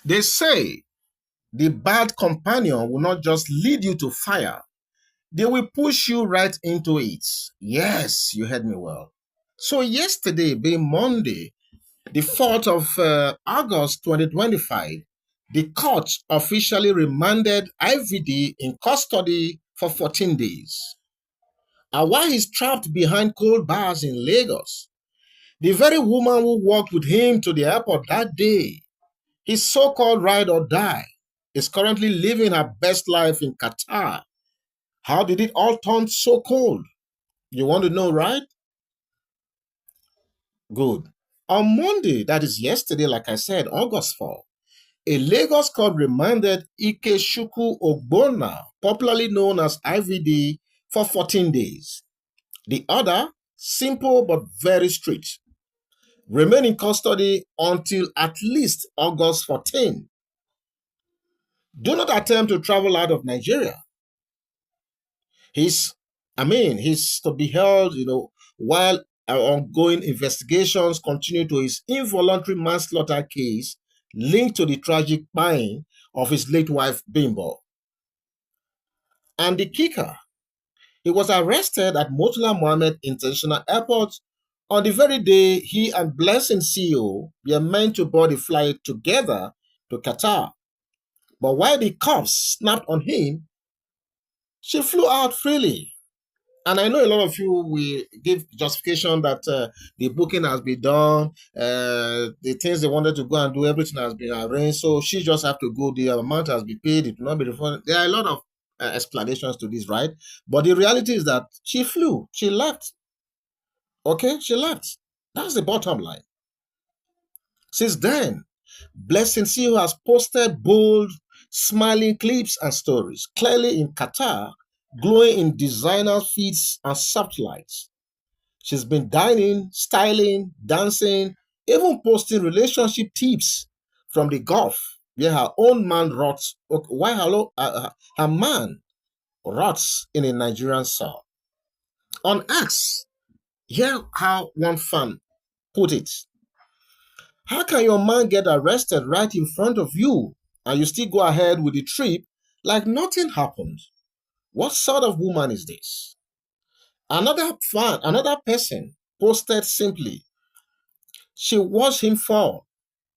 They say the bad companion will not just lead you to fire, they will push you right into it. Yes, you heard me well. So yesterday, being Monday, the 4th of August 2025, the court officially remanded IVD in custody for 14 days. And while he's trapped behind cold bars in Lagos, the very woman who walked with him to the airport that day, his so-called ride or die, is currently living her best life in Qatar. How did it all turn so cold? You want to know, right? Good. On Monday, that is yesterday, like I said, August 4, a Lagos court remanded Ikechukwu Ogbonna, popularly known as IVD, for 14 days. The order, simple but very strict, remain in custody until at least August 14. Do not attempt to travel out of Nigeria. He's to be held, while ongoing investigations continue to his involuntary manslaughter case linked to the tragic dying of his late wife, Bimbo. And the kicker, he was arrested at Murtala Mohammed International Airport on the very day he and Blessing CEO were meant to board a flight together to Qatar. But while the cops snapped on him, she flew out freely. And I know a lot of you will give justification that the booking has been done, the things they wanted to go and do, everything has been arranged. So she just have to go. The amount has been paid. It will not be refunded. There are a lot of explanations to this, right? But the reality is that she flew. She left. Okay? She left. That's the bottom line. Since then, Blessing CEO has posted bold, smiling clips and stories, clearly in Qatar, glowing in designer feeds and soft lights. She's been dining, styling, dancing, even posting relationship tips from the Gulf, where her own man rots, while her man rots in a Nigerian cell. On X, hear how one fan put it. How can your man get arrested right in front of you and you still go ahead with the trip like nothing happened? What sort of woman is this? Another person posted simply, she watched him fall,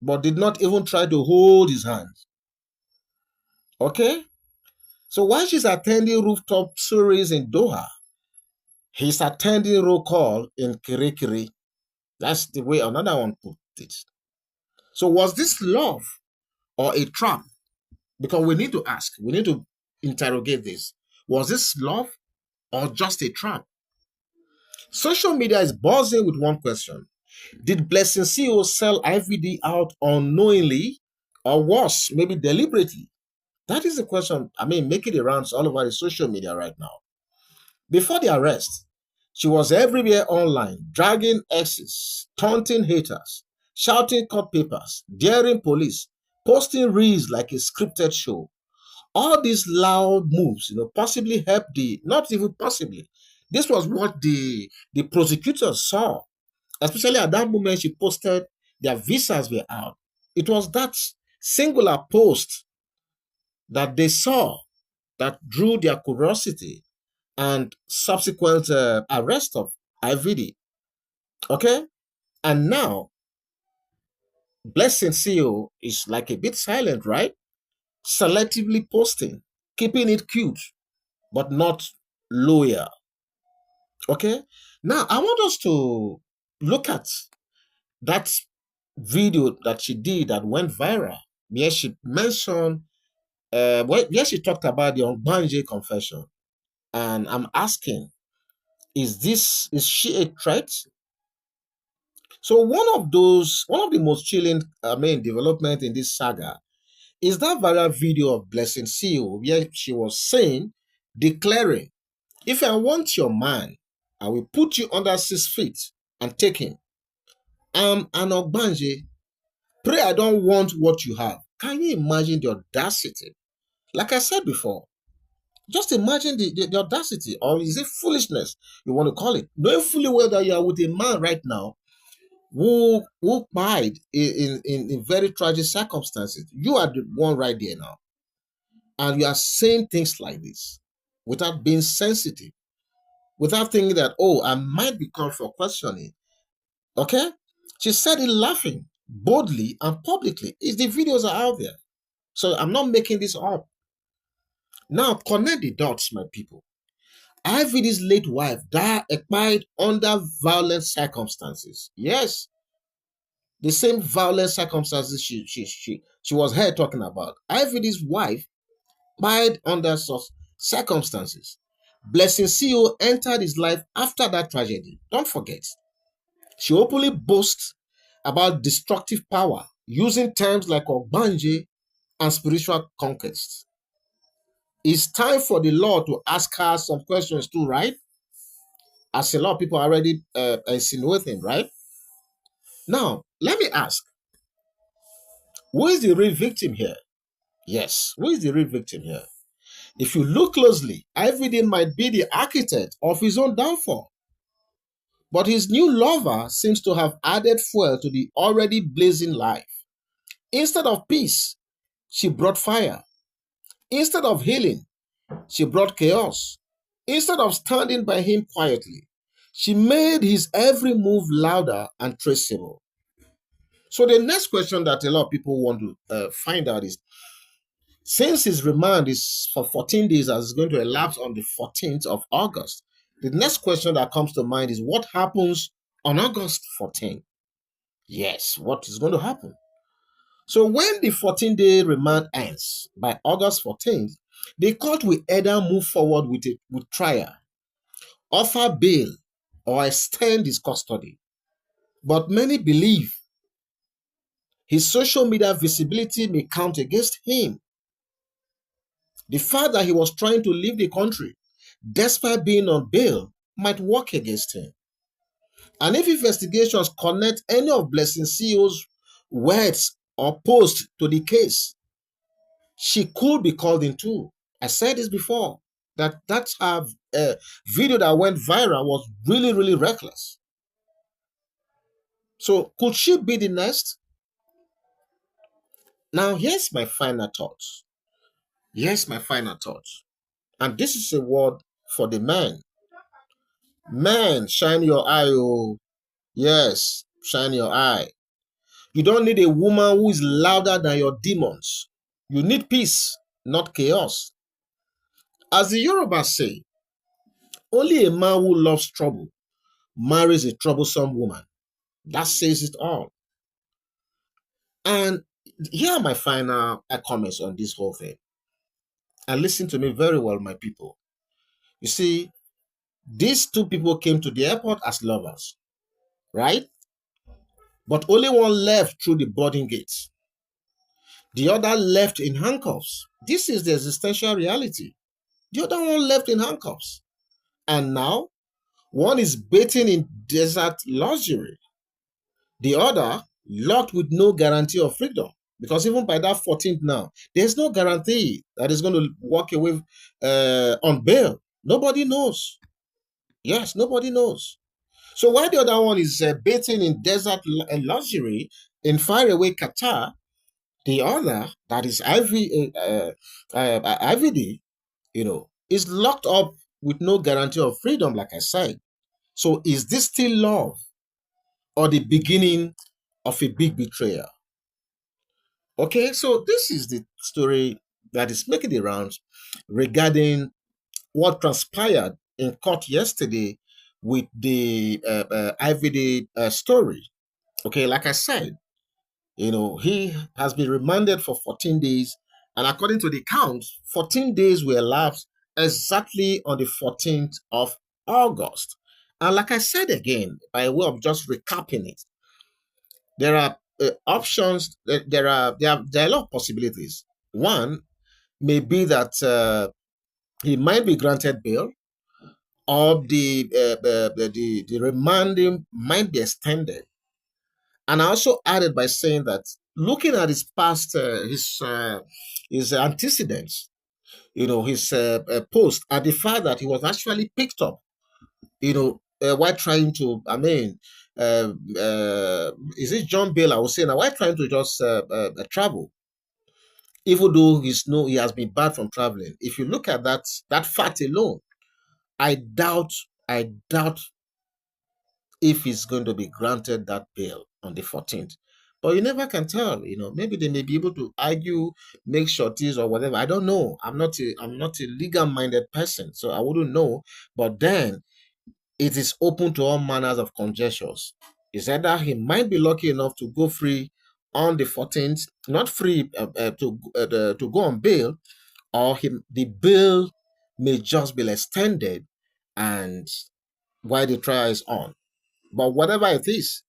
but did not even try to hold his hand. Okay? So while she's attending rooftop soirees in Doha, he's attending roll call in Kirikiri. That's the way another one put it. So was this love or a trap? Because we need to ask, we need to interrogate this. Was this love or just a trap? Social media is buzzing with one question. Did Blessing CEO sell IVD out unknowingly or worse, maybe deliberately? That is the question, making the rounds all over the social media right now. Before the arrest, she was everywhere online, dragging exes, taunting haters, shouting court papers, daring police, posting reels like a scripted show. All these loud moves, possibly helped not even possibly. This was what the prosecutors saw, especially at that moment she posted their visas were out. It was that singular post that they saw that drew their curiosity and subsequent arrest of IVD. Okay? And now, Blessing CEO is like a bit silent, right? Selectively posting, keeping it cute, but not loyal. Okay? Now, I want us to look at that video that she did that went viral, where she mentioned, where she talked about the Ogbanje confession. And I'm asking, is she a threat? So one of the most chilling, development in this saga is that viral video of Blessing CEO where she was declaring, if I want your man, I will put you under 6 feet and take him. I'm an Ogbanje. Pray I don't want what you have. Can you imagine the audacity? Like I said before, just imagine the audacity, or is it foolishness you want to call it? Knowing fully well that you are with a man right now who died in very tragic circumstances. You are the one right there now. And you are saying things like this without being sensitive, without thinking that, oh, I might be called for questioning. Okay? She said it laughing, boldly and publicly. The videos are out there. So I'm not making this up. Now, connect the dots, my people. IVD's late wife died under violent circumstances. Yes, the same violent circumstances she was here talking about. IVD's wife died under such circumstances. Blessing CEO entered his life after that tragedy. Don't forget. She openly boasts about destructive power, using terms like Ogbanje and spiritual conquest. It's time for the law to ask her some questions too, right? As a lot of people are already insinuating, right? Now, let me ask, who is the real victim here? Yes, who is the real victim here? If you look closely, IVD might be the architect of his own downfall. But his new lover seems to have added fuel to the already blazing life. Instead of peace, she brought fire. Instead of healing, she brought chaos. Instead of standing by him quietly, she made his every move louder and traceable. So the next question that a lot of people want to find out is, since his remand is for 14 days, as it's going to elapse on the 14th of August, the next question that comes to mind is, what happens on August 14th? Yes, what is going to happen? So when the 14-day remand ends by August 14th, the court will either move forward with trial, offer bail, or extend his custody. But many believe his social media visibility may count against him. The fact that he was trying to leave the country, despite being on bail, might work against him. And if investigations connect any of Blessing CEO's words or posts to the case, she could be called in too. I said this before, that video that went viral was really, really reckless. So could she be the next? Now, here's my final thoughts. Here's my final thoughts. And this is a word for the men. Men, shine your eye, oh. Yes, shine your eye. You don't need a woman who is louder than your demons. You need peace, not chaos. As the Yorubas say, only a man who loves trouble marries a troublesome woman. That says it all. And here are my final comments on this whole thing. And listen to me very well, my people. You see, these two people came to the airport as lovers, right? But only one left through the boarding gates. The other left in handcuffs. This is the existential reality. The other one left in handcuffs. And now, one is bathing in desert luxury. The other locked with no guarantee of freedom. Because even by that 14th now, there's no guarantee that he's going to walk away on bail. Nobody knows. Yes, nobody knows. So while the other one is bathing in desert luxury in faraway Qatar, the other, that is IVD, is locked up with no guarantee of freedom, like I said. So is this still love or the beginning of a big betrayal? Okay, so this is the story that is making the rounds regarding what transpired in court yesterday with the IVD story. Okay, like I said, he has been remanded for 14 days, and according to the count, 14 days will elapse exactly on the 14th of August. And like I said again, by way of just recapping it, there are options. There are a lot of possibilities. One may be that he might be granted bail, or the remanding might be extended. And I also added by saying that looking at his past, his antecedents, his post, and the fact that he was actually picked up, while trying to, is it John Bale? I was saying, now why trying to just travel? Even though he has been banned from traveling. If you look at that fact alone, I doubt, I doubt if he's going to be granted that bail on the 14th. But you never can tell, Maybe they may be able to argue, make shorties or whatever. I don't know. I'm not a legal-minded person, so I wouldn't know. But then it is open to all manners of conjectures. Is either he might be lucky enough to go free on the 14th, not free to go on bail, or the bail may just be extended and while the trial is on. But whatever it is,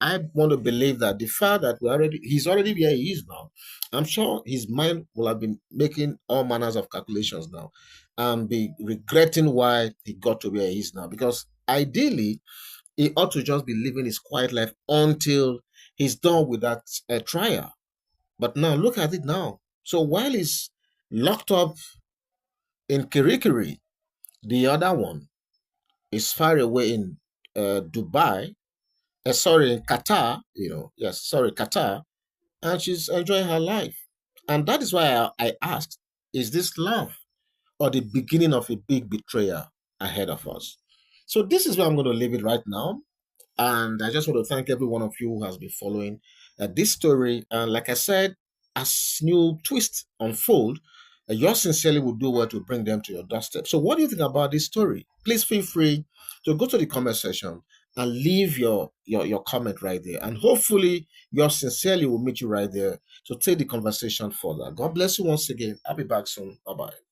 I want to believe that the fact that he's already where he is now, I'm sure his mind will have been making all manners of calculations now and be regretting why he got to where he is now. Because ideally, he ought to just be living his quiet life until he's done with that trial. But now look at it now. So while he's locked up in Kirikiri, the other one is far away in Dubai, sorry, in Qatar, yes, sorry, Qatar, and she's enjoying her life. And that is why I asked, is this love or the beginning of a big betrayal ahead of us? So this is where I'm going to leave it right now. And I just want to thank every one of you who has been following this story. And like I said, as new twists unfold, yours sincerely will do well to bring them to your doorstep. So what do you think about this story? Please feel free to go to the comment section and leave your comment right there. And hopefully yours sincerely will meet you right there to take the conversation further. God bless you once again. I'll be back soon. Bye-bye.